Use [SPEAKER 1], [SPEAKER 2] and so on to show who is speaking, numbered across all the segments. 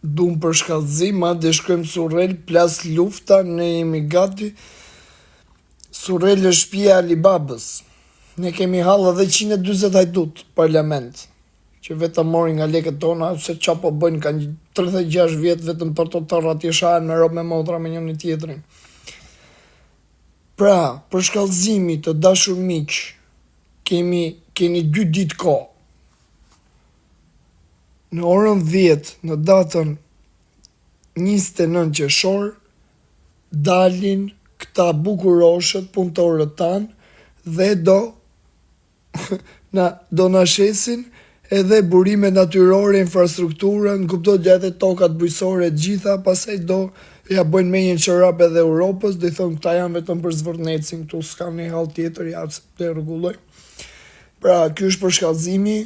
[SPEAKER 1] Dum për shkallëzim, madje shkojmë Surrel, plas lufta, ne jemi gati. Surrel është shtëpia e Alibabës. Ne kemi hall edhe 140 hajdut parlament, që vetëm morin nga lekët tona, se qa po bëjnë, kanë 36 vjetë vetëm për të tërra t'je shahen me rob me motra me njëni tjetrin. Pra, për shkallëzimi të dashur miq, keni 2 ditë kohë. Në orën 10, në datën 29 qershor, dalin këta bukuroshët punëtorët tanë dhe do na shesin edhe burime natyrore, infrastrukturën, kuptoj edhe tokat bujqësore gjitha, pastaj do ja bëjnë me një çorap edhe Europës, do i thonë këta janë vetëm për zvërnecin, këtu s'ka një hall tjetër, ja të rregulloj. Pra, ky është për shkallëzimi,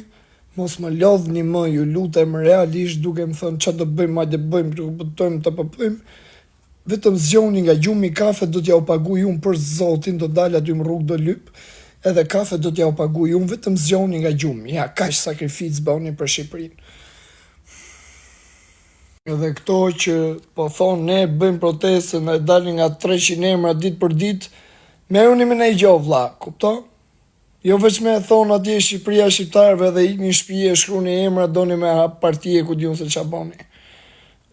[SPEAKER 1] mos më lodhni më, ju lutem realisht duke më thënë ç'a do bëjmë, hajde bëjmë, kuptojmë të bëjmë. Vetëm zgjoni nga gjumi kafe do t'ja u paguaj unë për zotin, do dal aty në rrugë do lyp, edhe kafe do t'ja u paguaj unë, vetëm zgjoni nga gjumi. Ja, kaq sakrificë bëni për Shqipërinë. Edhe këto që po thonë ne bëjmë proteste, na dalin nga 300 emra ditë për ditë, merruni me ne gjë vlla, kupton? Jo vetëm me thonë atje Shqipëria shqiptarëve dhe ikni në shtëpi e shkruani emra, doni me hap partie ku diun se ç'a bëni.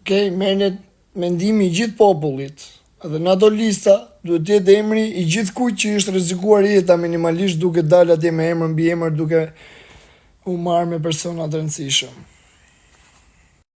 [SPEAKER 1] Okej, merrni mendimi i gjithë popullit. Edhe në ato lista duhet të jetë emri i gjithkujt që është rrezikuar jeta minimalisht duke dalë atje me emër mbi emër duke u marrë me persona të rëndësishëm.